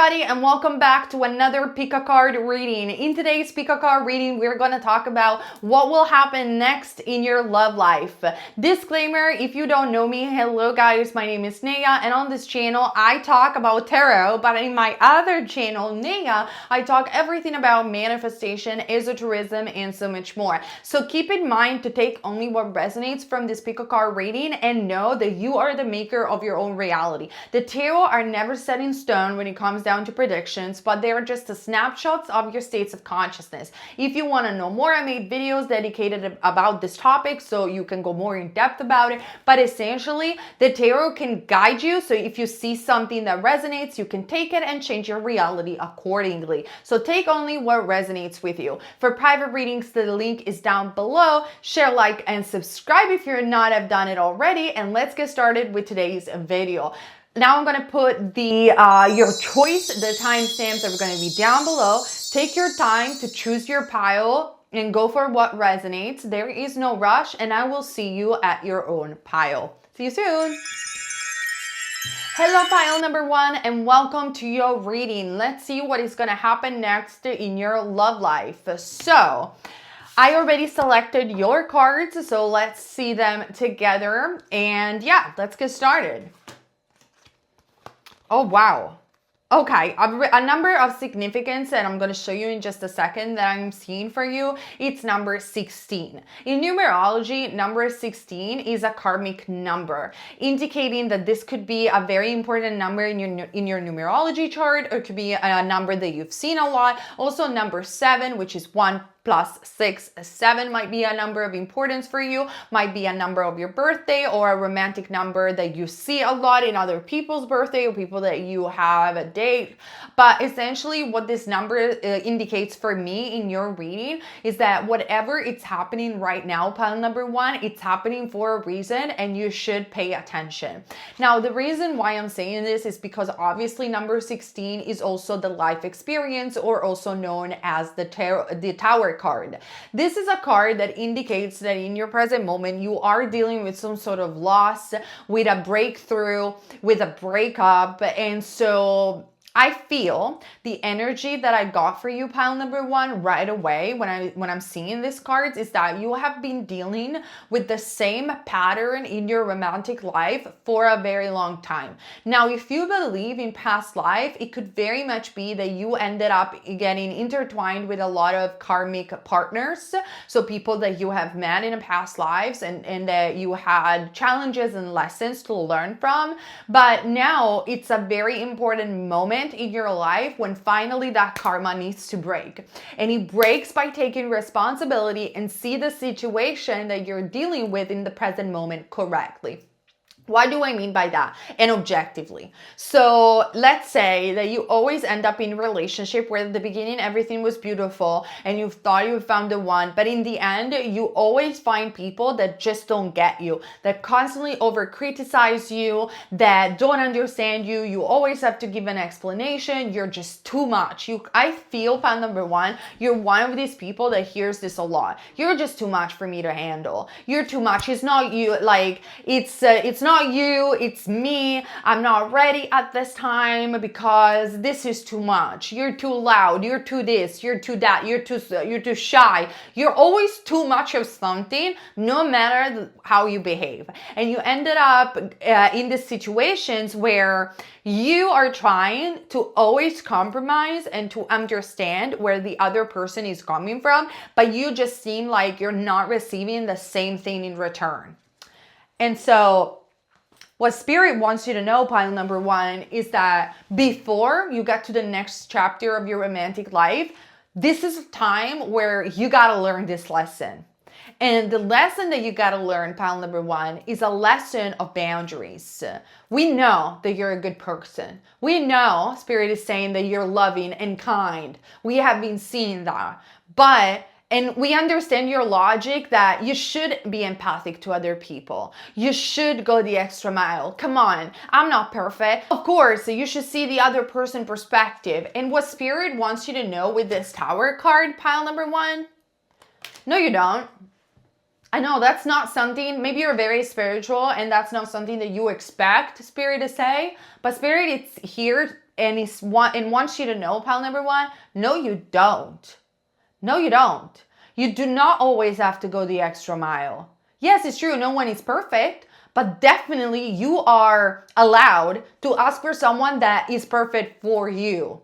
everybody, and welcome back to another pick a card reading. In today's pick a card reading, we're going to talk about what will happen next in your love life. Disclaimer, if you don't know me, hello guys, my name is Nea, and on this channel I talk about tarot, but in my other channel, Nea, I talk everything about manifestation, esotericism, and so much more. So keep in mind to take only what resonates from this pick a card reading and know that you are the maker of your own reality. The tarot are never set in stone when it comes down to predictions, but they are just the snapshots of your states of consciousness. If you want to know more, I made videos dedicated about this topic so you can go more in depth about it. But essentially, the tarot can guide you. So if you see something that resonates, you can take it and change your reality accordingly. So take only what resonates with you. For private readings, the link is down below. Share, like, and subscribe if you're not have done it already. And let's get started with today's video. Now I'm going to put the your choice, the timestamps are going to be down below. Take your time to choose your pile and go for what resonates. There is no rush, and I will see you at your own pile. See you soon. Hello pile number one, and welcome to your reading. Let's see what is going to happen next in your love life. So I already selected your cards, so let's see them together. And yeah, let's get started. Oh, wow. Okay, a number of significance, and I'm going to show you in just a second that I'm seeing for you. It's number 16. In numerology, number 16 is a karmic number, indicating that this could be a very important number in your numerology chart, or it could be a number that you've seen a lot. Also, number 7, which is 1 plus 6, 7 might be a number of importance for you, might be a number of your birthday or a romantic number that you see a lot in other people's birthday or people that you have a date. But essentially what this number indicates for me in your reading is that whatever it's happening right now, pile number one, it's happening for a reason and you should pay attention. Now, the reason why I'm saying this is because obviously number 16 is also the life experience, or also known as the Tower card. This is a card that indicates that in your present moment you are dealing with some sort of loss, with a breakthrough, with a breakup, and so I feel the energy that I got for you, pile number one, right away when I'm seeing these cards is that you have been dealing with the same pattern in your romantic life for a very long time. Now, if you believe in past life, it could very much be that you ended up getting intertwined with a lot of karmic partners. So people that you have met in past lives and that you had challenges and lessons to learn from. But now it's a very important moment in your life when finally that karma needs to break, and it breaks by taking responsibility and see the situation that you're dealing with in the present moment correctly. What do I mean by that? And objectively. So let's say that you always end up in a relationship where at the beginning everything was beautiful and you thought you found the one, but in the end you always find people that just don't get you, that constantly over criticize you, that don't understand you. You always have to give an explanation. You're just too much. I feel, pile number one, you're one of these people that hears this a lot. You're just too much for me to handle. You're too much. It's not you. Like it's not you, it's me. I'm not ready at this time because this is too much. You're too loud. You're too this. You're too that. You're too shy. You're always too much of something, no matter how you behave. And you ended up in the situations where you are trying to always compromise and to understand where the other person is coming from, but you just seem like you're not receiving the same thing in return. And so what Spirit wants you to know, pile number one, is that before you get to the next chapter of your romantic life, this is a time where you got to learn this lesson. And the lesson that you got to learn, pile number one, is a lesson of boundaries. We know that you're a good person. We know Spirit is saying that you're loving and kind. We have been seeing that. And we understand your logic that you should be empathic to other people. You should go the extra mile. Come on, I'm not perfect. Of course, you should see the other person's perspective. And what Spirit wants you to know with this Tower card, pile number one, no, you don't. I know that's not something, maybe you're very spiritual and that's not something that you expect Spirit to say, but Spirit is here and wants you to know, pal number one, no, you don't. No, you don't. You do not always have to go the extra mile. Yes, it's true, no one is perfect, but definitely you are allowed to ask for someone that is perfect for you.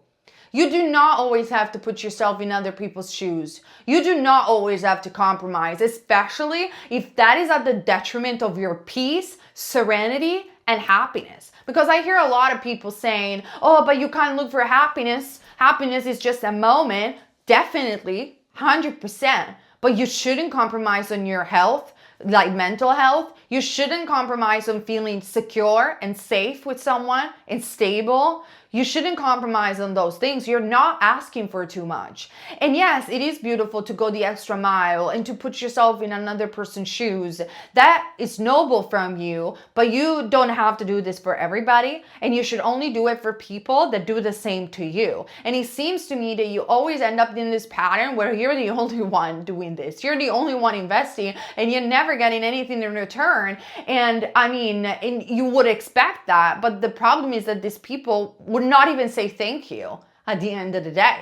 You do not always have to put yourself in other people's shoes. You do not always have to compromise, especially if that is at the detriment of your peace, serenity, and happiness. Because I hear a lot of people saying, oh, but you can't look for happiness. Happiness is just a moment. Definitely, 100%. But you shouldn't compromise on your health, like mental health. You shouldn't compromise on feeling secure and safe with someone and stable. You shouldn't compromise on those things. You're not asking for too much. And yes, it is beautiful to go the extra mile and to put yourself in another person's shoes. That is noble from you, but you don't have to do this for everybody. And you should only do it for people that do the same to you. And it seems to me that you always end up in this pattern where you're the only one doing this. You're the only one investing and you're never getting anything in return. And I mean, and you would expect that, but the problem is that these people would not even say thank you at the end of the day.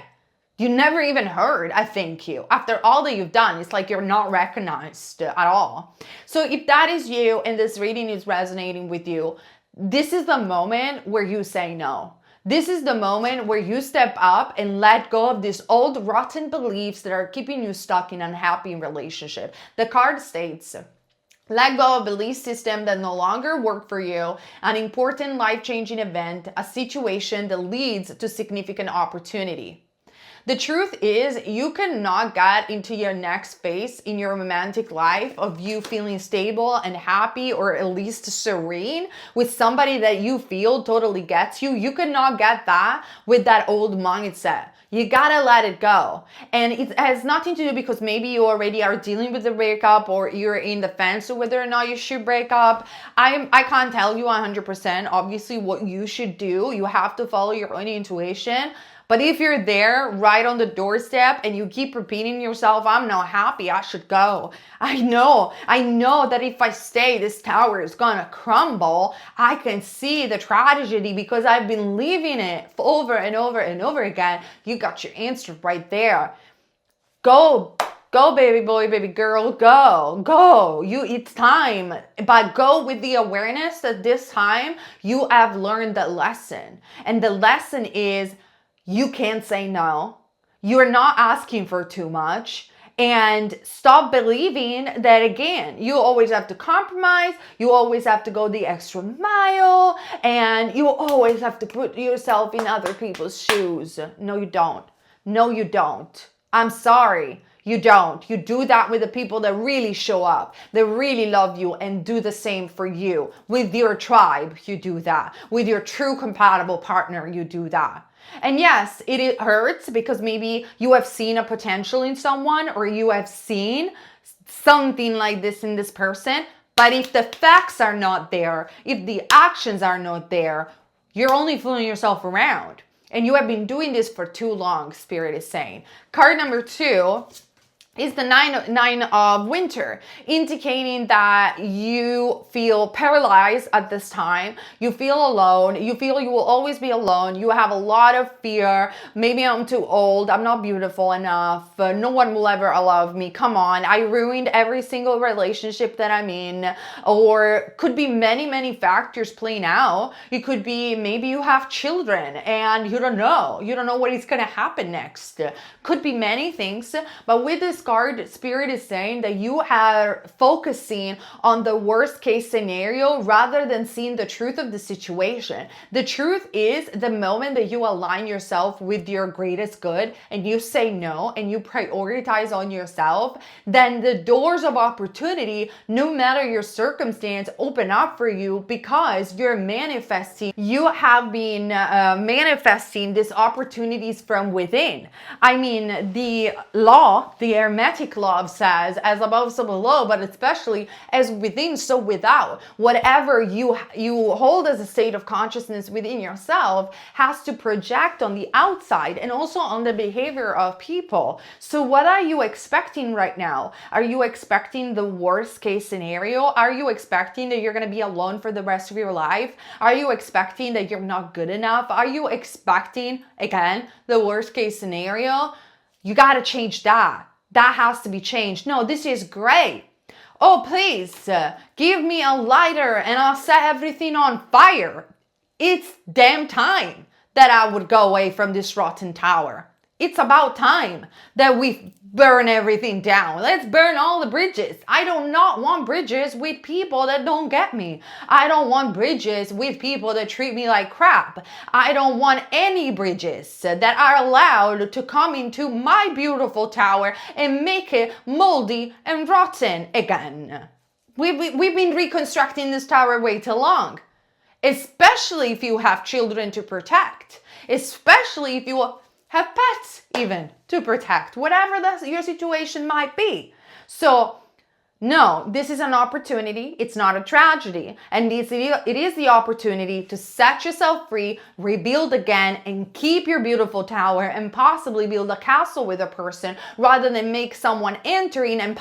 You never even heard a thank you. After all that you've done, it's like you're not recognized at all. So if that is you and this reading is resonating with you, this is the moment where you say no. This is the moment where you step up and let go of these old rotten beliefs that are keeping you stuck in an unhappy relationship. The card states, let go of belief system that no longer work for you, an important life-changing event, a situation that leads to significant opportunity. The truth is, you cannot get into your next phase in your romantic life of you feeling stable and happy, or at least serene, with somebody that you feel totally gets you. You cannot get that with that old mindset. You gotta let it go. And it has nothing to do because maybe you already are dealing with the breakup or you're in the fence of whether or not you should break up. I can't tell you 100% obviously what you should do. You have to follow your own intuition. But if you're there right on the doorstep and you keep repeating yourself, I'm not happy, I should go. I know that if I stay, this tower is gonna crumble. I can see the tragedy because I've been living it over and over and over again. You got your answer right there. Go, baby boy, baby girl, go. It's time. But go with the awareness that this time you have learned the lesson. And the lesson is, you can't say no. You're not asking for too much. And stop believing that, again, you always have to compromise. You always have to go the extra mile. And you always have to put yourself in other people's shoes. No, you don't. No, you don't. I'm sorry. You don't. You do that with the people that really show up, that really love you and do the same for you. With your tribe, you do that. With your true compatible partner, you do that. And yes, it hurts because maybe you have seen a potential in someone or you have seen something like this in this person. But if the facts are not there, if the actions are not there, you're only fooling yourself around. And you have been doing this for too long, Spirit is saying. Card number 2 is the nine of winter, indicating that you feel paralyzed at this time. You feel alone. You feel you will always be alone. You have a lot of fear. Maybe I'm too old. I'm not beautiful enough. No one will ever love me. Come on. I ruined every single relationship that I'm in. Or could be many factors playing out. It could be maybe you have children and you don't know. You don't know what is going to happen next. Could be many things. But with this card, Spirit is saying that you are focusing on the worst case scenario rather than seeing the truth of the situation. The truth is, the moment that you align yourself with your greatest good and you say no and you prioritize on yourself, then the doors of opportunity, no matter your circumstance, open up for you because you're manifesting. You have been manifesting these opportunities from within. I mean, the law, the Hermetic love says, as above, so below, but especially as within, so without. Whatever you hold as a state of consciousness within yourself has to project on the outside and also on the behavior of people. So what are you expecting right now? Are you expecting the worst case scenario? Are you expecting that you're going to be alone for the rest of your life? Are you expecting that you're not good enough? Are you expecting, again, the worst case scenario? You got to change that. That has to be changed. No, this is great. Oh, please, give me a lighter and I'll set everything on fire. It's damn time that I would go away from this rotten tower. It's about time that we burn everything down. Let's burn all the bridges. I do not want bridges with people that don't get me. I don't want bridges with people that treat me like crap. I don't want any bridges that are allowed to come into my beautiful tower and make it moldy and rotten again. We've been reconstructing this tower way too long. Especially if you have children to protect. Especially if you have pets even to protect, whatever your situation might be. So no, this is an opportunity. It's not a tragedy. And it is the opportunity to set yourself free, rebuild again, and keep your beautiful tower and possibly build a castle with a person rather than make someone entering and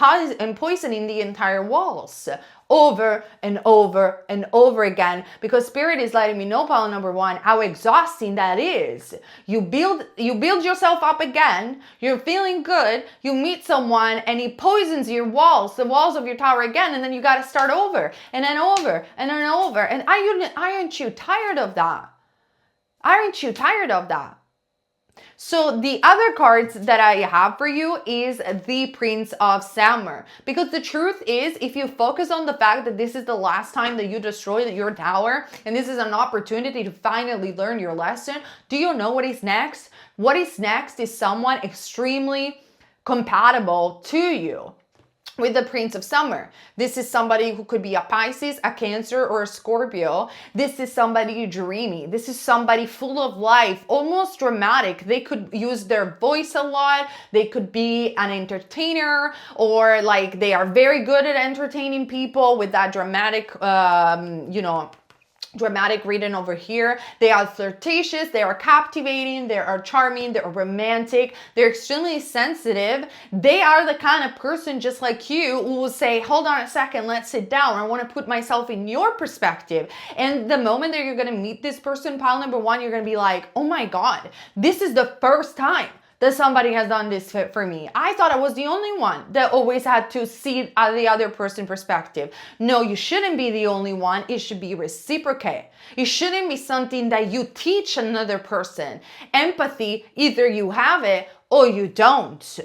poisoning the entire walls over and over and over again, because Spirit is letting me know, Paula, number one, how exhausting that is. You build yourself up again, you're feeling good, you meet someone and he poisons your walls, the walls of your tower again, and then you got to start over and then over and then over. And aren't you tired of that? Aren't you tired of that? So the other cards that I have for you is the Prince of Summer. Because the truth is, if you focus on the fact that this is the last time that you destroy your tower, and this is an opportunity to finally learn your lesson, do you know what is next? What is next is someone extremely compatible to you. With the Prince of Summer. This is somebody who could be a Pisces, a Cancer, or a Scorpio. This is somebody dreamy. This is somebody full of life, almost dramatic. They could use their voice a lot. They could be an entertainer, or like they are very good at entertaining people with that dramatic, dramatic reading over here. They are flirtatious, they are captivating, they are charming, they are romantic, they're extremely sensitive. They are the kind of person just like you who will say, hold on a second, let's sit down. I want to put myself in your perspective. And the moment that you're going to meet this person, pile number one, you're going to be like, oh my God, this is the first time that somebody has done this for me. I thought I was the only one that always had to see the other person's perspective. No, you shouldn't be the only one. It should be reciprocate. It shouldn't be something that you teach another person. Empathy, either you have it or you don't.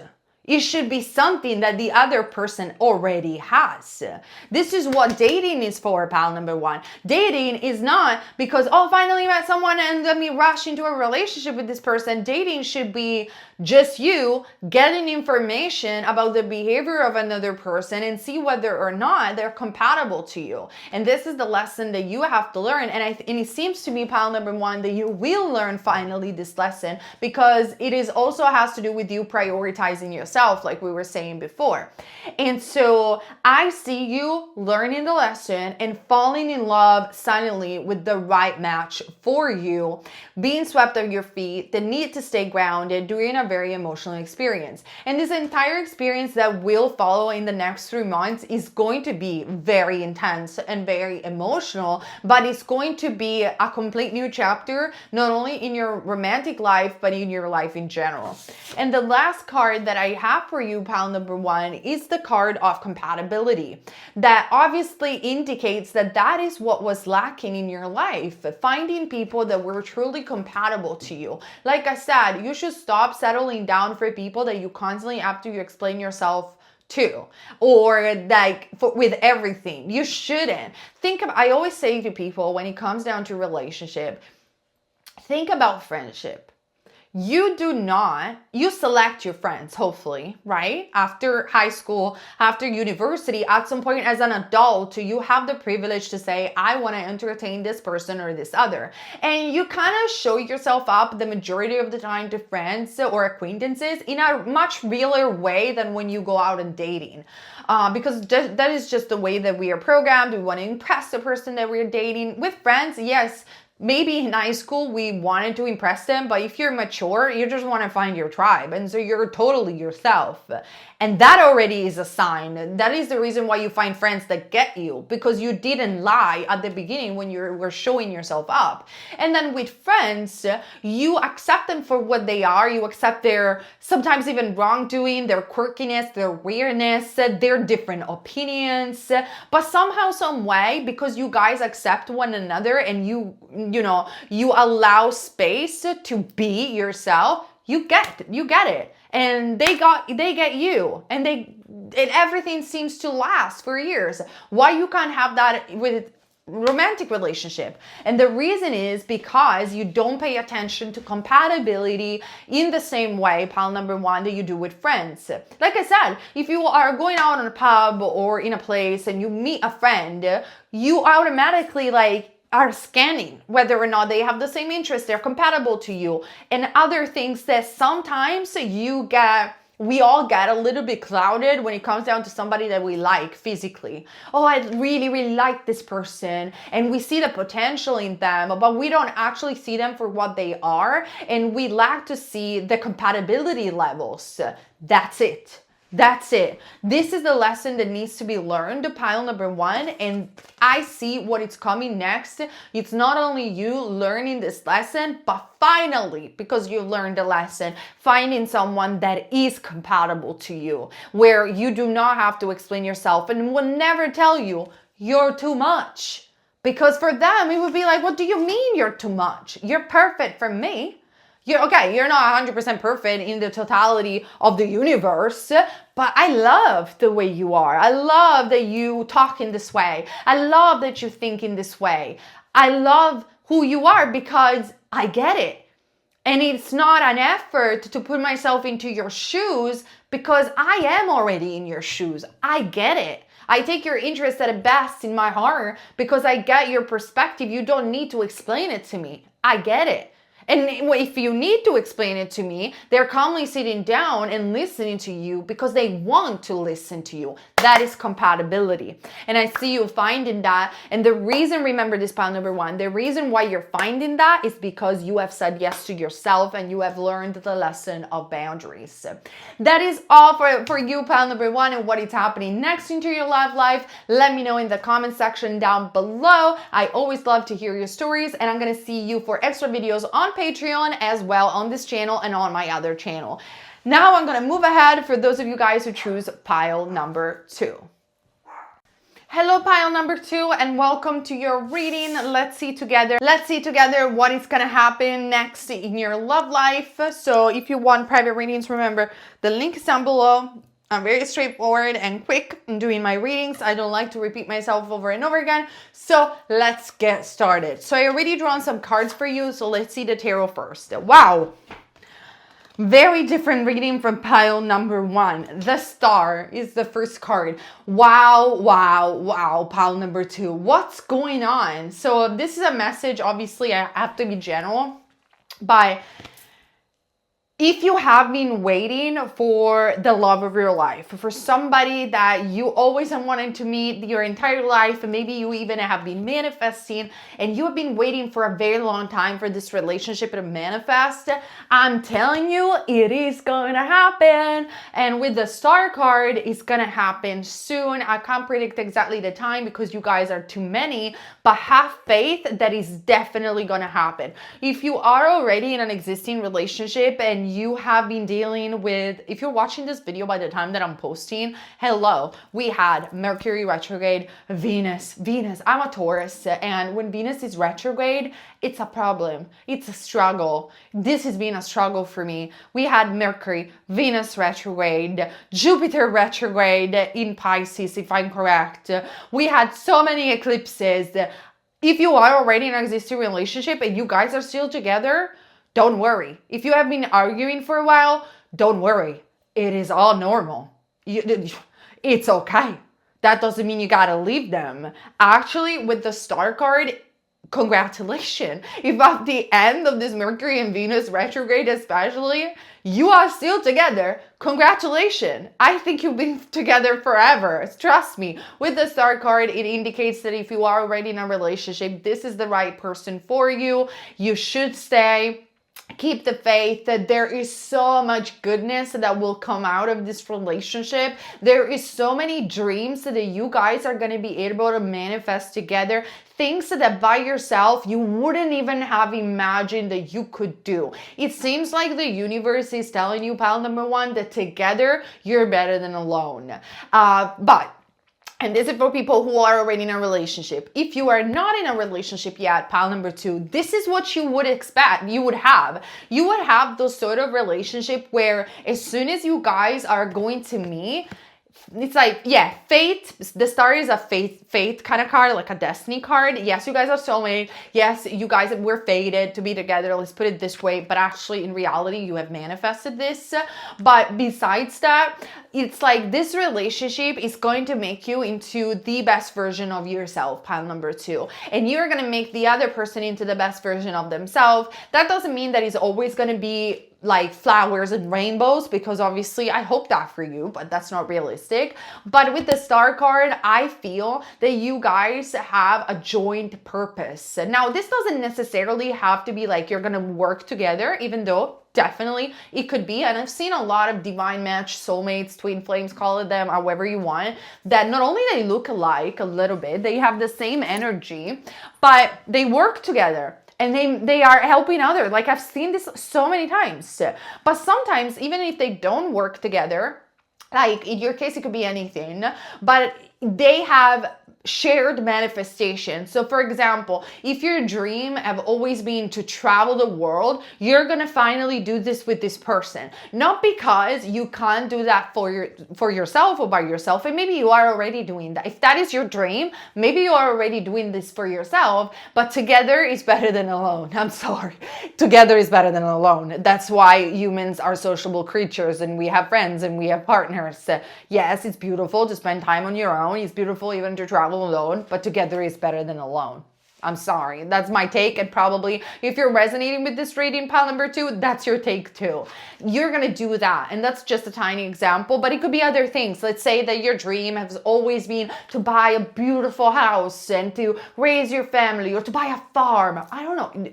It should be something that the other person already has. This is what dating is for, pal number one. Dating is not because, oh, finally met someone and let me rush into a relationship with this person. Dating should be just you getting information about the behavior of another person and see whether or not they're compatible to you. And this is the lesson that you have to learn. And it seems to me, pal number one, that you will learn finally this lesson, because it is also has to do with you prioritizing yourself, like we were saying before. And so I see you learning the lesson and falling in love suddenly with the right match for you, being swept off your feet, the need to stay grounded, during a very emotional experience. And this entire experience that will follow in the next 3 months is going to be very intense and very emotional, but it's going to be a complete new chapter, not only in your romantic life, but in your life in general. And the last card that I have for you, pal number one, is the card of compatibility. That obviously indicates that that is what was lacking in your life, finding people that were truly compatible to you. Like I said, you should stop settling down for people that you constantly have to explain yourself to, or like with everything. You shouldn't. I always say to people, when it comes down to relationship, think about friendship. you select your friends, hopefully, right? After high school, after university, at some point as an adult, you have the privilege to say, I want to entertain this person or this other. And you kind of show yourself up the majority of the time to friends or acquaintances in a much realer way than when you go out and dating. Because that is just the way that we are programmed. We want to impress the person that we're dating. With friends, yes, maybe in high school we wanted to impress them, but if you're mature, you just want to find your tribe. And so you're totally yourself. And that already is a sign. That is the reason why you find friends that get you, because you didn't lie at the beginning when you were showing yourself up. And then with friends, you accept them for what they are. You accept their sometimes even wrongdoing, their quirkiness, their weirdness, their different opinions. But somehow, some way, because you guys accept one another and you allow space to be yourself, you get it. And they get you, and everything seems to last for years. Why you can't have that with romantic relationship? And the reason is because you don't pay attention to compatibility in the same way, pile number one, that you do with friends. Like I said, if you are going out in a pub or in a place and you meet a friend, you automatically are scanning whether or not they have the same interests, they're compatible to you, and other things that sometimes we all get a little bit clouded when it comes down to somebody that we like physically. Oh, I really, really like this person, and we see the potential in them, but we don't actually see them for what they are, and we lack to see the compatibility levels. That's it. This is the lesson that needs to be learned, pile number one, and I see what is coming next. It's not only you learning this lesson, but finally, because you learned the lesson, finding someone that is compatible to you, where you do not have to explain yourself and will never tell you you're too much. Because for them, it would be like, what do you mean you're too much? You're perfect for me. You're not 100% perfect in the totality of the universe, but I love the way you are. I love that you talk in this way. I love that you think in this way. I love who you are because I get it. And it's not an effort to put myself into your shoes because I am already in your shoes. I get it. I take your interest at best in my heart because I get your perspective. You don't need to explain it to me. I get it. And if you need to explain it to me, they're calmly sitting down and listening to you because they want to listen to you. That is compatibility. And I see you finding that. And the reason, remember this, pile number one, the reason why you're finding that is because you have said yes to yourself and you have learned the lesson of boundaries. That is all for you, pile number one, and what is happening next into your love life. Let me know in the comment section down below. I always love to hear your stories, and I'm going to see you for extra videos on Patreon as well, on this channel and on my other channel. Now I'm going to move ahead for those of you guys who choose pile number two. Hello, pile number two, and welcome to your reading. Let's see together what is going to happen next in your love life. So if you want private readings, remember the link is down below. I'm very straightforward and quick in doing my readings. I don't like to repeat myself over and over again. So let's get started. So I already drawn some cards for you. So let's see the tarot first. Wow. Very different reading from pile number one. The Star is the first card. Wow, wow, wow, pile number two. What's going on? So this is a message. Obviously, I have to be general, but if you have been waiting for the love of your life, for somebody that you always have wanted to meet your entire life, and maybe you even have been manifesting, and you have been waiting for a very long time for this relationship to manifest, I'm telling you, it is going to happen. And with the Star card, it's going to happen soon. I can't predict exactly the time because you guys are too many, but have faith that is definitely going to happen. If you are already in an existing relationship and you have been dealing with, if you're watching this video by the time that I'm posting, hello, we had Mercury retrograde, Venus, I'm a Taurus, and when Venus is retrograde, it's a problem. It's a struggle. This has been a struggle for me. We had Mercury, Venus retrograde, Jupiter retrograde in Pisces, if I'm correct. We had so many eclipses. If you are already in an existing relationship and you guys are still together, don't worry. If you have been arguing for a while, don't worry. It is all normal. It's okay. That doesn't mean you gotta leave them. Actually, with the Star card, congratulations. If at the end of this Mercury and Venus retrograde especially, you are still together, congratulations. I think you've been together forever. Trust me. With the Star card, it indicates that if you are already in a relationship, this is the right person for you. You should stay. Keep the faith that there is so much goodness that will come out of this relationship. There is so many dreams that you guys are going to be able to manifest together. Things that by yourself you wouldn't even have imagined that you could do. It seems like the universe is telling you, pile number one, that together you're better than alone. And this is for people who are already in a relationship. If you are not in a relationship yet, pile number two, this is what you would expect. You would have those sort of relationship where as soon as you guys are going to meet, it's like, yeah, fate. The star is a fate kind of card, like a destiny card. Yes, you guys are soulmate. Yes, you guys were fated to be together. Let's put it this way. But actually, in reality, you have manifested this. But besides that, it's like this relationship is going to make you into the best version of yourself, pile number two. And you're going to make the other person into the best version of themselves. That doesn't mean that it's always going to be like flowers and rainbows, because obviously I hope that for you, but that's not realistic. But with the Star card, I feel that you guys have a joint purpose. Now, this doesn't necessarily have to be like you're gonna work together, even though definitely it could be. And I've seen a lot of divine match, soulmates, twin flames, call it them however you want, that not only they look alike a little bit, they have the same energy, but they work together. And they are helping others. Like, I've seen this so many times. But sometimes, even if they don't work together, like in your case, it could be anything, but they have shared manifestation. So for example, if your dream have always been to travel the world, you're gonna finally do this with this person. Not because you can't do that for yourself or by yourself, and maybe you are already doing that. If that is your dream, maybe you are already doing this for yourself, but together is better than alone. I'm sorry. Together is better than alone. That's why humans are sociable creatures, and we have friends and we have partners. Yes, it's beautiful to spend time on your own. It's beautiful even to travel alone, but together is better than alone. I'm sorry. That's my take. And probably if you're resonating with this reading, pile number two, that's your take too. You're going to do that. And that's just a tiny example, but it could be other things. Let's say that your dream has always been to buy a beautiful house and to raise your family, or to buy a farm. I don't know.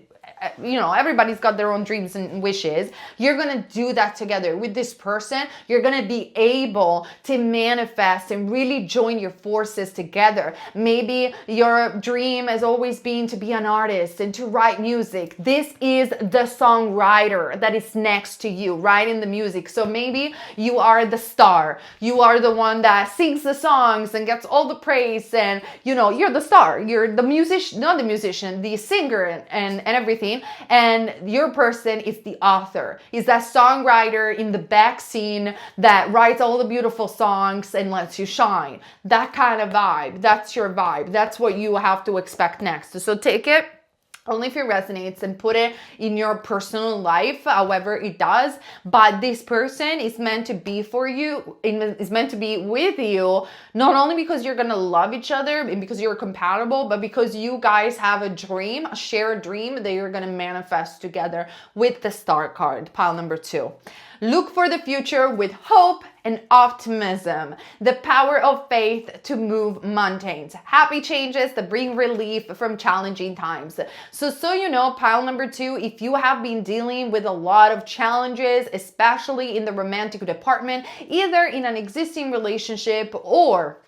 You know, everybody's got their own dreams and wishes. You're going to do that together with this person. You're going to be able to manifest and really join your forces together. Maybe your dream has always been to be an artist and to write music. This is the songwriter that is next to you, writing the music. So maybe you are the star. You are the one that sings the songs and gets all the praise, and you know, you're the star. You're the musician, not the musician, the singer and everything. And your person is the author, is that songwriter in the back scene that writes all the beautiful songs and lets you shine. That kind of vibe. That's your vibe. That's what you have to expect next. So take it only if it resonates and put it in your personal life, however it does. But this person is meant to be for you, is meant to be with you, not only because you're gonna love each other and because you're compatible, but because you guys have a dream, a shared dream that you're gonna manifest together with the Star card, pile number two. Look for the future with hope and optimism. The power of faith to move mountains. Happy changes that bring relief from challenging times. So you know, pile number two, if you have been dealing with a lot of challenges, especially in the romantic department, either in an existing relationship or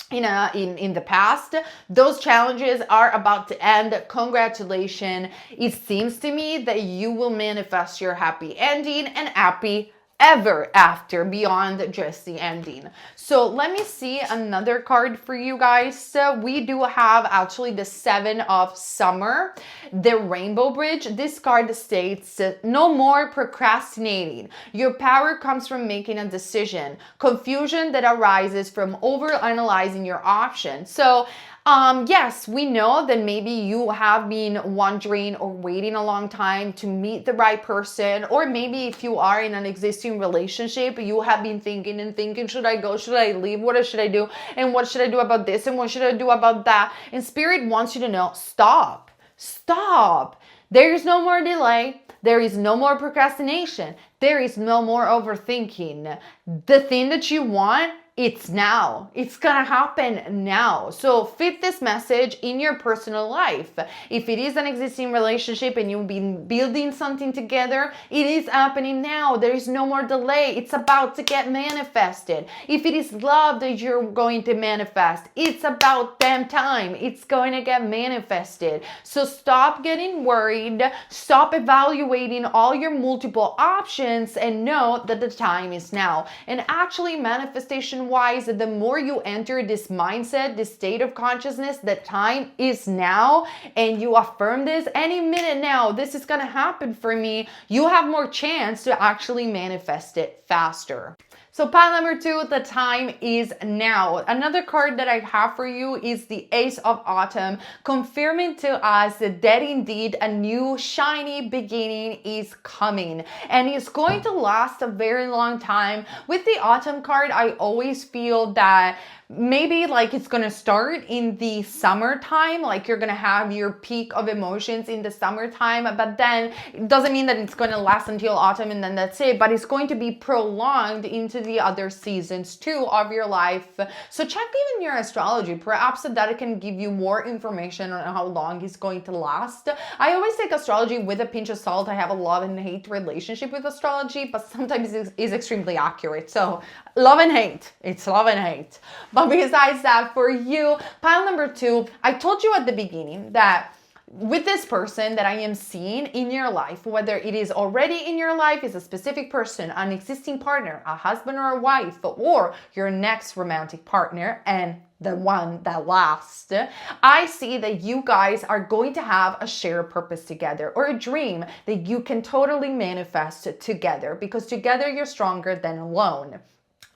in the past, those challenges are about to end. Congratulations. It seems to me that you will manifest your happy ending and happy ever after beyond just the ending. So let me see another card for you guys. So we do have actually the Seven of Summer, the Rainbow Bridge. This card states, no more procrastinating. Your power comes from making a decision. Confusion that arises from over analyzing your options. So Yes, we know that maybe you have been wondering or waiting a long time to meet the right person, or maybe if you are in an existing relationship, you have been thinking and thinking, should I go? Should I leave? What should I do? And what should I do about this? And what should I do about that? And Spirit wants you to know, stop. Stop. There is no more delay. There is no more procrastination. There is no more overthinking. The thing that you want, it's now. It's gonna happen now. So fit this message in your personal life. If it is an existing relationship and you've been building something together, it is happening now. There is no more delay. It's about to get manifested. If it is love that you're going to manifest, it's about damn time. It's going to get manifested. So stop getting worried. Stop evaluating all your multiple options and know that the time is now. And actually, manifestation wise, the more you enter this mindset, this state of consciousness, that time is now, and you affirm this any minute now, this is gonna happen for me, you have more chance to actually manifest it faster. So pile number 2, the time is now. Another card that I have for you is the Ace of Autumn, confirming to us that indeed a new shiny beginning is coming, and it's going to last a very long time. With the Autumn card, I always feel that maybe like it's gonna start in the summertime, like you're gonna have your peak of emotions in the summertime, but then it doesn't mean that it's gonna last until autumn and then that's it, but it's going to be prolonged into the other seasons too of your life. So check even your astrology, perhaps that can give you more information on how long it's going to last. I always take astrology with a pinch of salt. I have a love and hate relationship with astrology, but sometimes it's extremely accurate. So love and hate, it's love and hate. But besides that, for you, pile number 2, I told you at the beginning that with this person that I am seeing in your life, whether it is already in your life, is a specific person, an existing partner, a husband or a wife, or your next romantic partner, and the one that lasts, I see that you guys are going to have a shared purpose together, or a dream that you can totally manifest together, because together you're stronger than alone.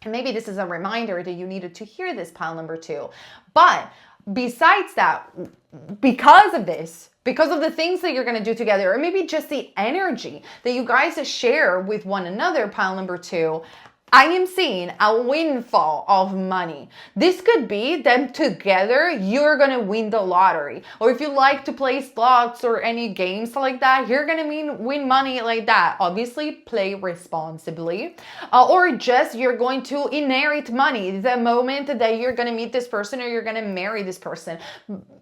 And maybe this is a reminder that you needed to hear this, pile number 2. But besides that, because of this, because of the things that you're going to do together, or maybe just the energy that you guys share with one another, pile number 2, I am seeing a windfall of money. This could be that together you're gonna win the lottery. Or if you like to play slots or any games like that, you're gonna win money like that. Obviously, play responsibly. Or just you're going to inherit money the moment that you're gonna meet this person or you're gonna marry this person.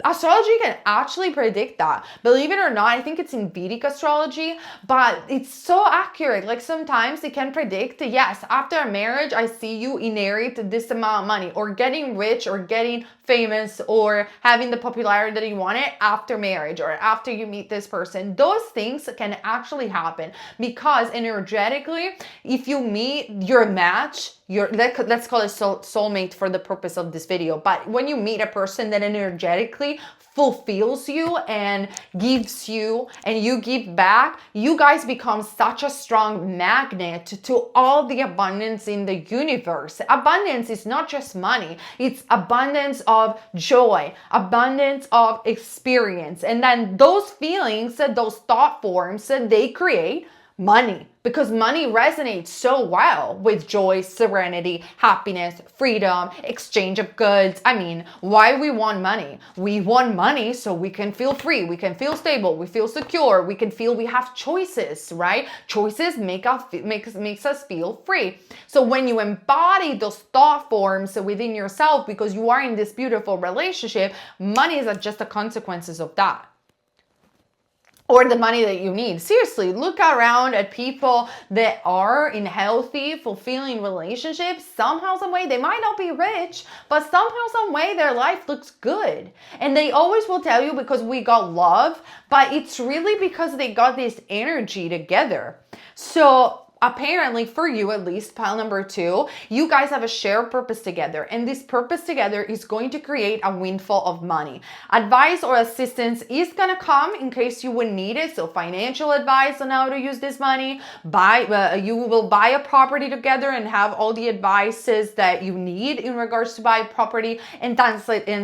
Astrology can actually predict that. Believe it or not, I think it's in Vedic astrology, but it's so accurate. Like sometimes it can predict, yes, after a marriage, I see you inherit this amount of money, or getting rich, or getting famous, or having the popularity that you wanted after marriage, or after you meet this person. Those things can actually happen because energetically, if you meet your match, let's call it soulmate for the purpose of this video, but when you meet a person that energetically fulfills you and gives you, and you give back, you guys become such a strong magnet to all the abundance in the universe. Abundance is not just money, it's abundance of joy, abundance of experience, and then those feelings, those thought forms, they create money, because money resonates so well with joy, serenity, happiness, freedom, exchange of goods. I mean, why we want money? We want money so we can feel free, we can feel stable, we feel secure, we can feel we have choices, right? Choices makes us feel free. So when you embody those thought forms within yourself, because you are in this beautiful relationship, money is just the consequences of that. Or the money that you need. Seriously, look around at people that are in healthy, fulfilling relationships. Somehow, some way, they might not be rich, but somehow, some way, their life looks good. And they always will tell you because we got love, but it's really because they got this energy together. So apparently for you, at least pile number 2, you guys have a shared purpose together, and this purpose together is going to create a windfall of money. Advice or assistance is gonna come in case you would need it. So financial advice on how to use this money, you will buy a property together and have all the advices that you need in regards to buy property and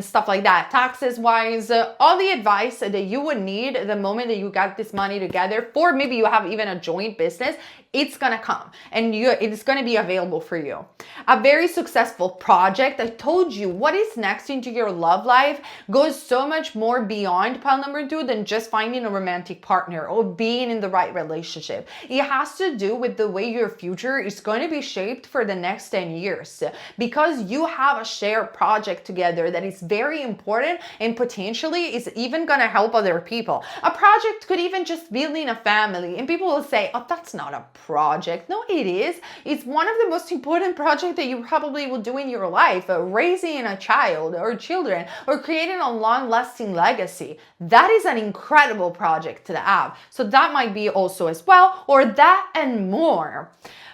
stuff like that, taxes wise, all the advice that you would need the moment that you got this money together, for maybe you have even a joint business. It's gonna come and it's gonna be available for you. A very successful project. I told you what is next into your love life goes so much more beyond pile number 2 than just finding a romantic partner or being in the right relationship. It has to do with the way your future is going to be shaped for the next 10 years, because you have a shared project together that is very important and potentially is even gonna help other people. A project could even just building a family, and people will say, oh, that's not a project. No, it is. It's one of the most important projects that you probably will do in your life, raising a child or children or creating a long-lasting legacy. That is an incredible project to have. So that might be also as well, or that and more.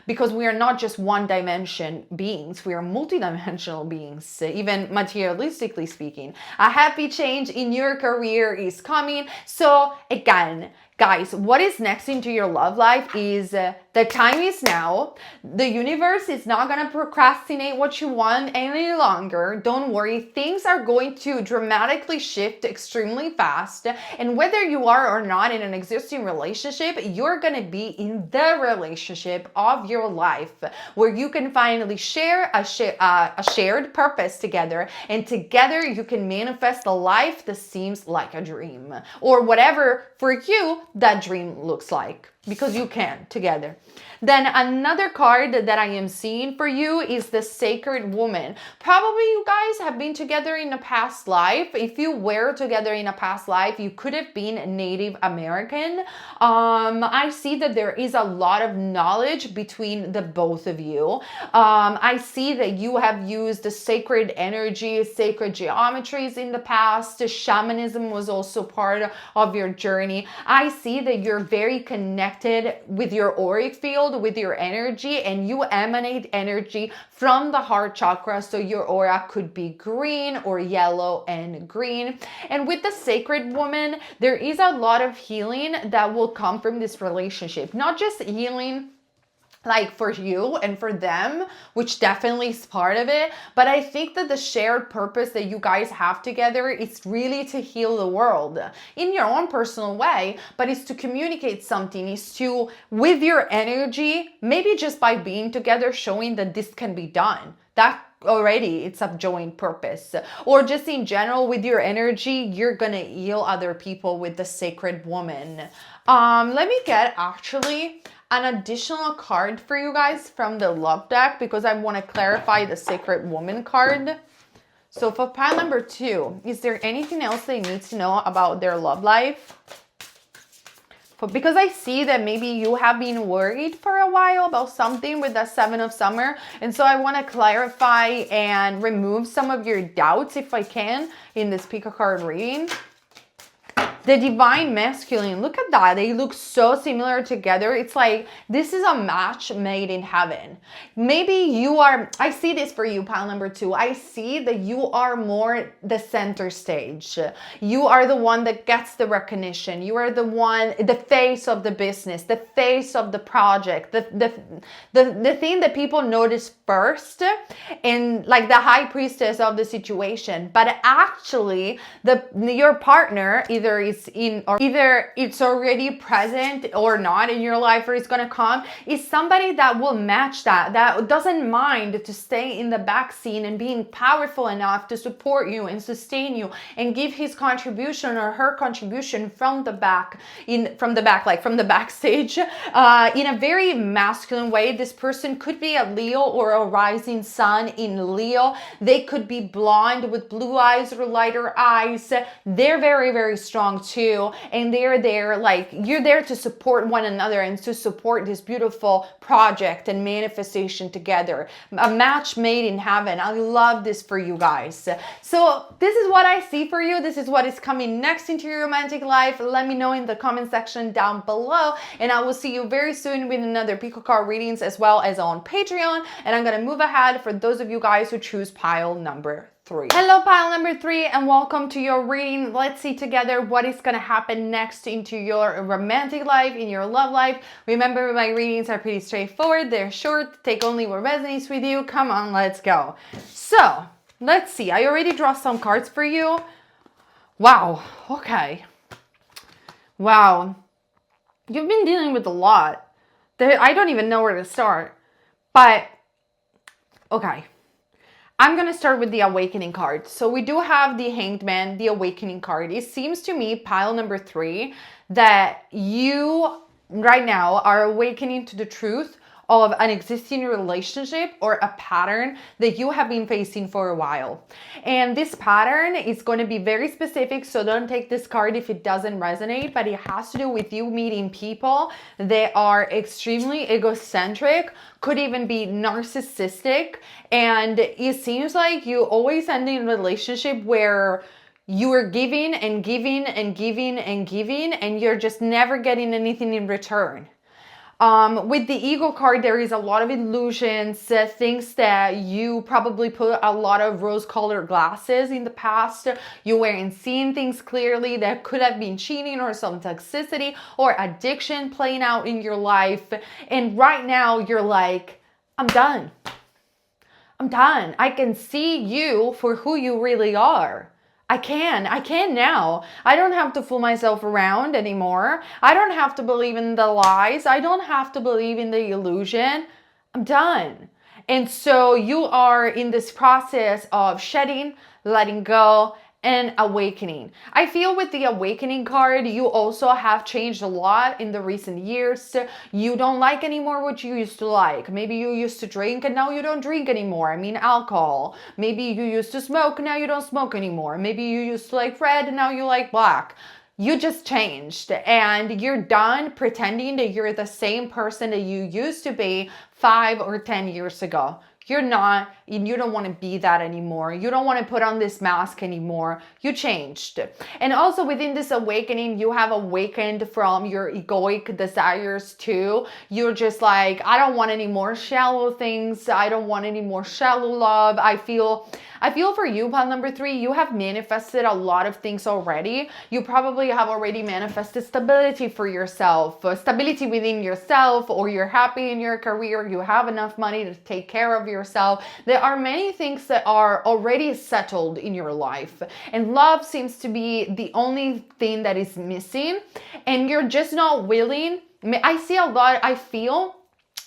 Because we are not just one-dimension beings, we are multidimensional beings, even materialistically speaking. A happy change in your career is coming. So again, guys, what is next into your love life is the time is now. The universe is not going to procrastinate what you want any longer. Don't worry. Things are going to dramatically shift extremely fast. And whether you are or not in an existing relationship, you're going to be in the relationship of your life where you can finally share a shared purpose together. And together you can manifest a life that seems like a dream, or whatever for you that dream looks like, because you can together. Then another card that I am seeing for you is the Sacred Woman. Probably you guys have been together in a past life. If you were together in a past life, you could have been Native American. I see that there is a lot of knowledge between the both of you. I see that you have used the sacred energy, sacred geometries in the past. Shamanism was also part of your journey. I see that you're very connected with your auric field, with your energy, and you emanate energy from the heart chakra. So your aura could be green or yellow and green. And with the Sacred Woman, there is a lot of healing that will come from this relationship. Not just healing like for you and for them, which definitely is part of it. But I think that the shared purpose that you guys have together is really to heal the world in your own personal way, but it's to communicate something, is to, with your energy, maybe just by being together, showing that this can be done. That already it's a joint purpose. Or just in general, with your energy, you're gonna heal other people with the Sacred Woman. Let me get actually an additional card for you guys from the love deck, because I want to clarify the Sacred Woman card. So for pile number 2, is there anything else they need to know about their love life? Because I see that maybe you have been worried for a while about something with the 7 of Summer. And so I want to clarify and remove some of your doubts, if I can, in this pick a card reading. The Divine Masculine, look at that. They look so similar together. It's like this is a match made in heaven. Maybe you are, I see this for you, pile number 2. I see that you are more the center stage. You are the one that gets the recognition. You are the one, the face of the business, the face of the project, the thing that people notice first, and like the high priestess of the situation. But actually, your partner either it's already present or not in your life, or it's gonna come, is somebody that will match that doesn't mind to stay in the back scene and being powerful enough to support you and sustain you and give his contribution or her contribution from the backstage in a very masculine way. This person could be a Leo or a rising sun in Leo. They could be blonde with blue eyes or lighter eyes. They're very, very strong. too, and they're there, like, you're there to support one another and to support this beautiful project and manifestation together. A match made in heaven. I love this for you guys. So this is what I see for you. This is what is coming next into your romantic life. Let me know in the comment section down below, and I will see you very soon with another pico card readings as well as on Patreon. And I'm gonna move ahead for those of you guys who choose pile number 3. Hello, pile number 3, and welcome to your reading. Let's see together what is going to happen next into your romantic life, in your love life. Remember, my readings are pretty straightforward. They're short. Take only what resonates with you. Come on, let's go. So, let's see. I already draw some cards for you. Wow. Okay. Wow. You've been dealing with a lot. I don't even know where to start. But, okay. I'm going to start with the Awakening card. So we do have the Hanged Man, the Awakening card. It seems to me, pile number 3, that you right now are awakening to the truth of an existing relationship or a pattern that you have been facing for a while. And this pattern is going to be very specific, so don't take this card if it doesn't resonate, but it has to do with you meeting people that are extremely egocentric, could even be narcissistic, and it seems like you always end in a relationship where you are giving and giving and giving and giving, and you're just never getting anything in return. With the Ego card, there is a lot of illusions, things that you probably put a lot of rose-colored glasses in the past. You weren't seeing things clearly. That could have been cheating or some toxicity or addiction playing out in your life. And right now, you're like, I'm done. I'm done. I can see you for who you really are. I can now. I don't have to fool myself around anymore. I don't have to believe in the lies. I don't have to believe in the illusion. I'm done. And so you are in this process of shedding, letting go, and awakening. I feel with the Awakening card, you also have changed a lot in the recent years. You don't like anymore what you used to like. Maybe you used to drink and now you don't drink anymore. I mean, alcohol. Maybe you used to smoke, now you don't smoke anymore. Maybe you used to like red and now you like black. You just changed, and you're done pretending that you're the same person that you used to be 5 or 10 years ago. You're not, and you don't want to be that anymore. You don't want to put on this mask anymore. You changed. And also within this awakening, you have awakened from your egoic desires too. You're just like, I don't want any more shallow things. I don't want any more shallow love. I feel for you, pile number 3, you have manifested a lot of things already. You probably have already manifested stability for yourself, stability within yourself, or you're happy in your career. You have enough money to take care of yourself. There are many things that are already settled in your life, and love seems to be the only thing that is missing, and you're just not willing. I see a lot, I feel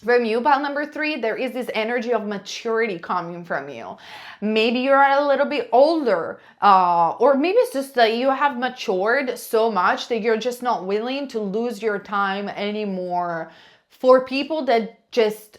from you, pile number 3, there is this energy of maturity coming from you. Maybe you're a little bit older, or maybe it's just that you have matured so much that you're just not willing to lose your time anymore for people that just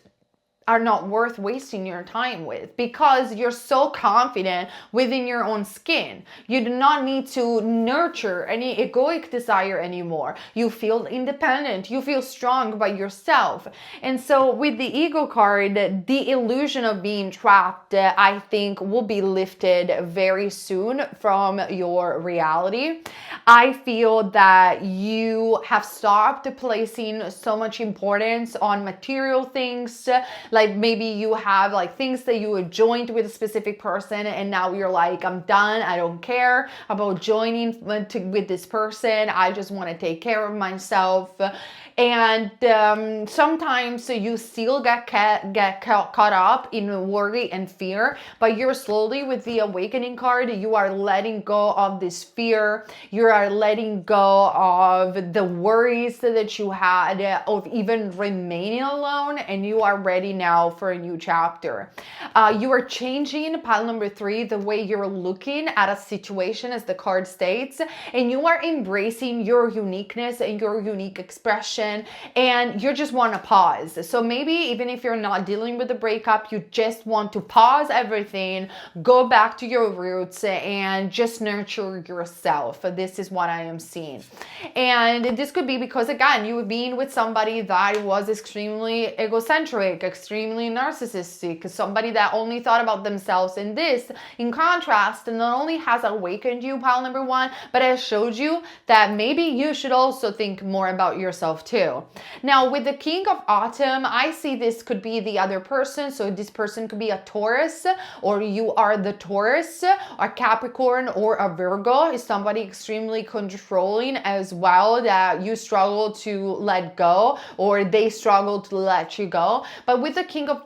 are not worth wasting your time with, because you're so confident within your own skin. You do not need to nurture any egoic desire anymore. You feel independent. You feel strong by yourself. And so with the Ego card, the illusion of being trapped, I think, will be lifted very soon from your reality. I feel that you have stopped placing so much importance on material things. Like maybe you have like things that you had joined with a specific person, and now you're like, I'm done. I don't care about joining with this person. I just want to take care of myself. And sometimes you still get caught up in worry and fear, but you're slowly, with the Awakening card, you are letting go of this fear. You are letting go of the worries that you had of even remaining alone, and you are ready now for a new chapter. You are changing, pile number 3, the way you're looking at a situation, as the card states, and you are embracing your uniqueness and your unique expression situation and you just want to pause. So maybe even if you're not dealing with the breakup, you just want to pause everything, go back to your roots and just nurture yourself. This is what I am seeing. And this could be because, again, you were being with somebody that was extremely egocentric, extremely narcissistic, somebody that only thought about themselves. And this, in contrast, not only has awakened you, pile number one, but has showed you that maybe you should also think more about yourself too. Now, with the King of Autumn, I see this could be the other person. So this person could be a Taurus, or you are the Taurus, a Capricorn, or a Virgo. Is somebody extremely controlling as well that you struggle to let go, or they struggle to let you go. But with the King of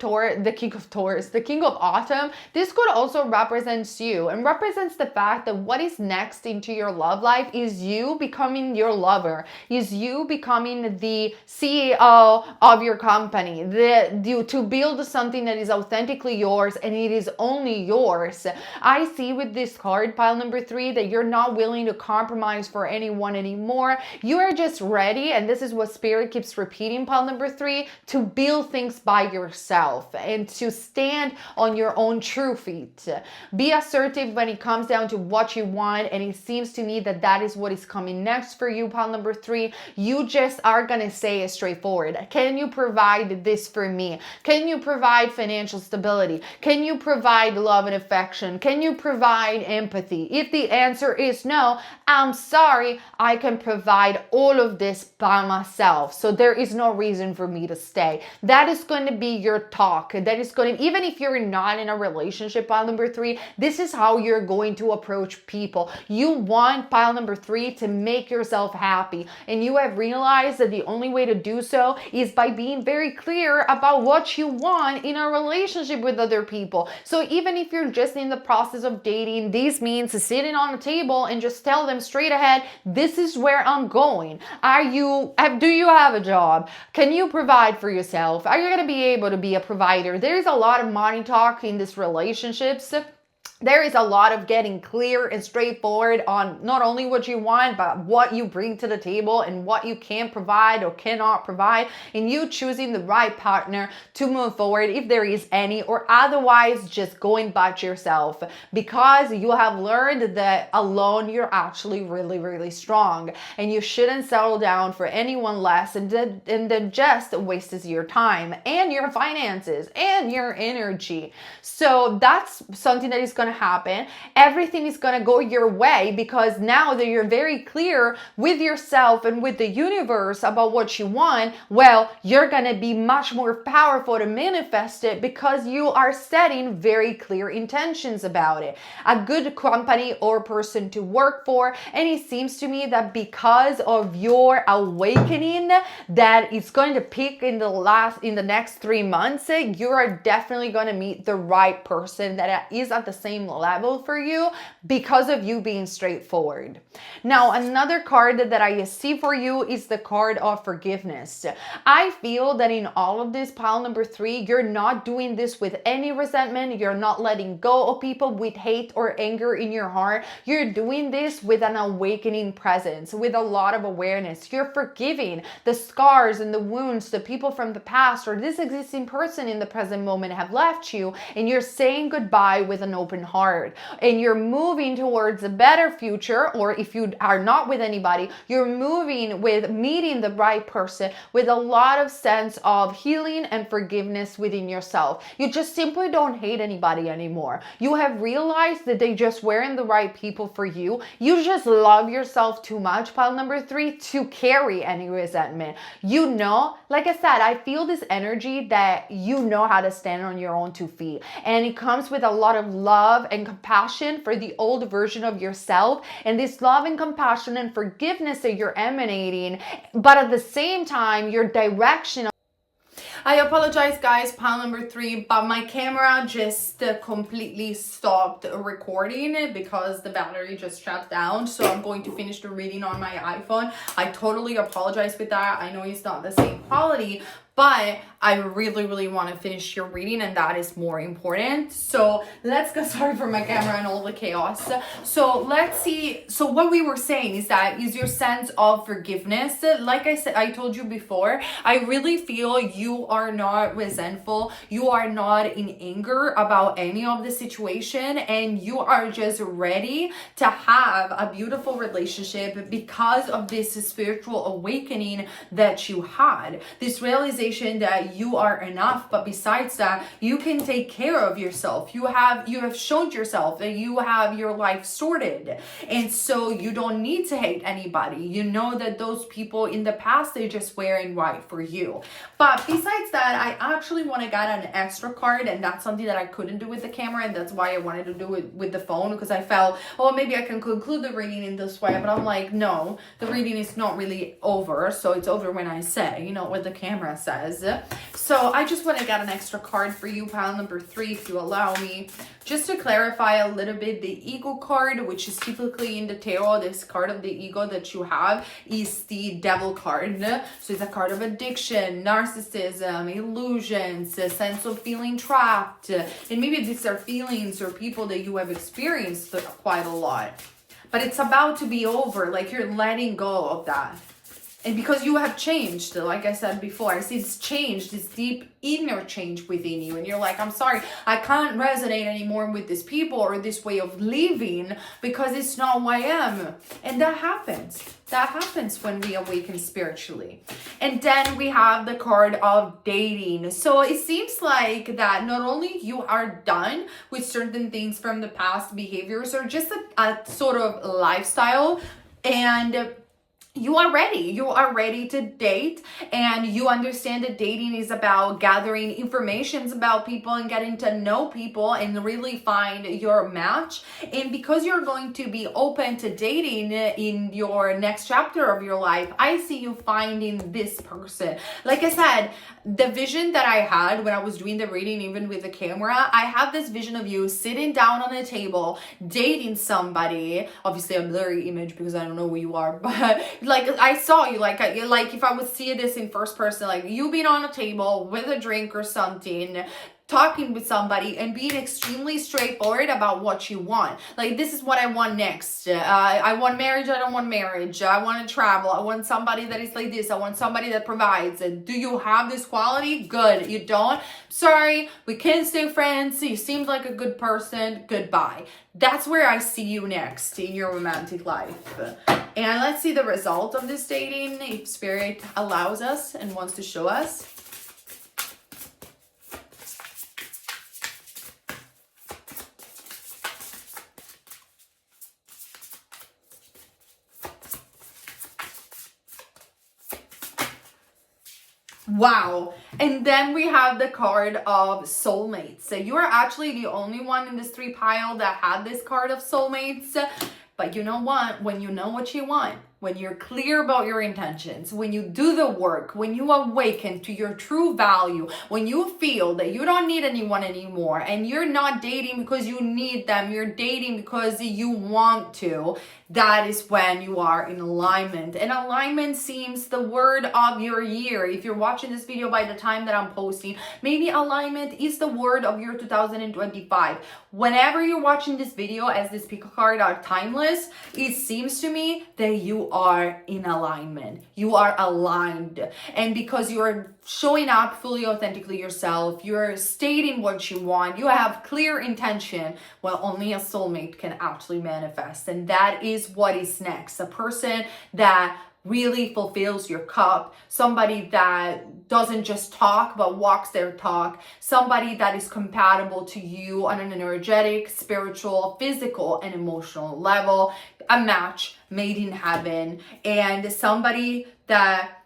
Autumn, this could also represent you and represents the fact that what is next into your love life is you becoming your lover, is you becoming the CEO of your company, to build something that is authentically yours and it is only yours. I see with this card, pile number three, that you're not willing to compromise for anyone anymore. You are just ready, and this is what Spirit keeps repeating, pile number three, to build things by yourself and to stand on your own true feet. Be assertive when it comes down to what you want, and it seems to me that that is what is coming next for you, pile number three. You just are gonna say it straightforward. Can you provide this for me? Can you provide financial stability? Can you provide love and affection? Can you provide empathy? If the answer is no, I'm sorry, I can provide all of this by myself. So there is no reason for me to stay. That is going to be your talk. That is going to, even if you're not in a relationship, pile number three, this is how you're going to approach people. You want, pile number three, to make yourself happy. And you have realized that the only way to do so is by being very clear about what you want in a relationship with other people. So even if you're just in the process of dating, this means sitting on a table and just tell them straight ahead, this is where I'm going. Do you have a job? Can you provide for yourself? Are you going to be able to be a provider? There is a lot of money talk in these relationships. There is a lot of getting clear and straightforward on not only what you want, but what you bring to the table and what you can provide or cannot provide, and you choosing the right partner to move forward if there is any, or otherwise just going by yourself, because you have learned that alone you're actually really, really strong, and you shouldn't settle down for anyone less and then just wastes your time and your finances and your energy. So that's something that is going to happen. Everything is going to go your way, because now that you're very clear with yourself and with the universe about what you want, well, you're going to be much more powerful to manifest it because you are setting very clear intentions about it. A good company or person to work for. And it seems to me that because of your awakening that it's going to peak in the next 3 months, you are definitely going to meet the right person that is at the same level for you because of you being straightforward. Now, another card that I see for you is the card of forgiveness. I feel that in all of this, pile number three, you're not doing this with any resentment. You're not letting go of people with hate or anger in your heart. You're doing this with an awakening presence, with a lot of awareness. You're forgiving the scars and the wounds, the people from the past or this existing person in the present moment have left you, and you're saying goodbye with an open heart, and you're moving towards a better future. Or if you are not with anybody, you're moving with meeting the right person with a lot of sense of healing and forgiveness within yourself. You just simply don't hate anybody anymore. You have realized that they just weren't the right people for you. You just love yourself too much, pile number three, to carry any resentment. You know, like I said, I feel this energy that you know how to stand on your own 2 feet, and it comes with a lot of love and compassion for the old version of yourself, and this love and compassion and forgiveness that you're emanating, but at the same time your direction. I apologize, guys, pile number three, but my camera just completely stopped recording because the battery just shut down. So I'm going to finish the reading on my iPhone. I totally apologize with that. I know it's not the same quality, but I really, really want to finish your reading, and that is more important. So let's go. Sorry for my camera and all the chaos. So let's see. So what we were saying is that is your sense of forgiveness. Like I said, I told you before, I really feel you are not resentful. You are not in anger about any of the situation, and you are just ready to have a beautiful relationship because of this spiritual awakening that you had. This realization that you are enough, but besides that, you can take care of yourself. You have shown yourself that you have your life sorted, and so you don't need to hate anybody. You know that those people in the past, they just weren't right for you. But besides that, I actually want to get an extra card, and that's something that I couldn't do with the camera, and that's why I wanted to do it with the phone, because I felt, oh, maybe I can conclude the reading in this way. But I'm like, no, the reading is not really over. So it's over when I say, you know, what the camera says. So I just want to get an extra card for you, pile number 3, if you allow me. Just to clarify a little bit, the ego card, which is typically in the tarot, this card of the ego that you have is the devil card. So it's a card of addiction, narcissism, illusions, a sense of feeling trapped. And maybe these are feelings or people that you have experienced quite a lot. But it's about to be over, like you're letting go of that. And because you have changed, like I said before, I see this change, this deep inner change within you. And you're like, I'm sorry, I can't resonate anymore with these people or this way of living because it's not who I am. And that happens. That happens when we awaken spiritually. And then we have the card of dating. So it seems like that not only you are done with certain things from the past behaviors or just a sort of lifestyle, and you are ready to date, and you understand that dating is about gathering information about people and getting to know people and really find your match. And because you're going to be open to dating in your next chapter of your life, I see you finding this person. Like I said, the vision that I had when I was doing the reading, even with the camera, I have this vision of you sitting down on a table, dating somebody. Obviously a blurry image because I don't know who you are, but like I saw you, like if I would see this in first person, like you being on a table with a drink or something, talking with somebody and being extremely straightforward about what you want. Like, this is what I want next. I want marriage. I don't want marriage. I want to travel. I want somebody that is like this. I want somebody that provides. And do you have this quality? Good. You don't? Sorry, we can't stay friends. You seem like a good person. Goodbye. That's where I see you next in your romantic life. And let's see the result of this dating, if Spirit allows us and wants to show us. Wow. And then we have the card of soulmates. So you are actually the only one in this 3 pile that had this card of soulmates. But you know what? When you know what you want, when you're clear about your intentions, when you do the work, when you awaken to your true value, when you feel that you don't need anyone anymore and you're not dating because you need them, you're dating because you want to, that is when you are in alignment. And alignment seems the word of your year. If you're watching this video by the time that I'm posting, maybe alignment is the word of your 2025. Whenever you're watching this video, as this pick card are timeless, it seems to me that you are in alignment. You are aligned. And because you're showing up fully authentically yourself, you're stating what you want, you have clear intention, well, only a soulmate can actually manifest. And that is what is next. A person that really fulfills your cup, somebody that doesn't just talk but walks their talk, somebody that is compatible to you on an energetic, spiritual, physical, and emotional level, a match made in heaven, and somebody that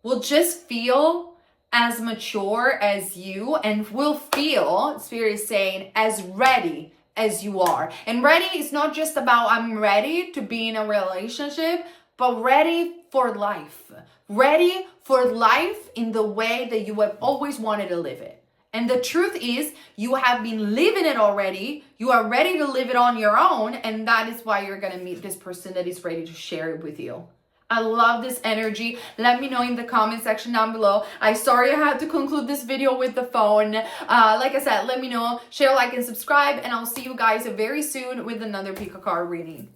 will just feel as mature as you and will feel, Spirit is saying, as ready as you are. And ready is not just about I'm ready to be in a relationship, but ready for life. Ready for life in the way that you have always wanted to live it. And the truth is, you have been living it already. You are ready to live it on your own. And that is why you're going to meet this person that is ready to share it with you. I love this energy. Let me know in the comment section down below. I'm sorry I had to conclude this video with the phone. Like I said, let me know, share, like, and subscribe, and I'll see you guys very soon with another pick a card reading.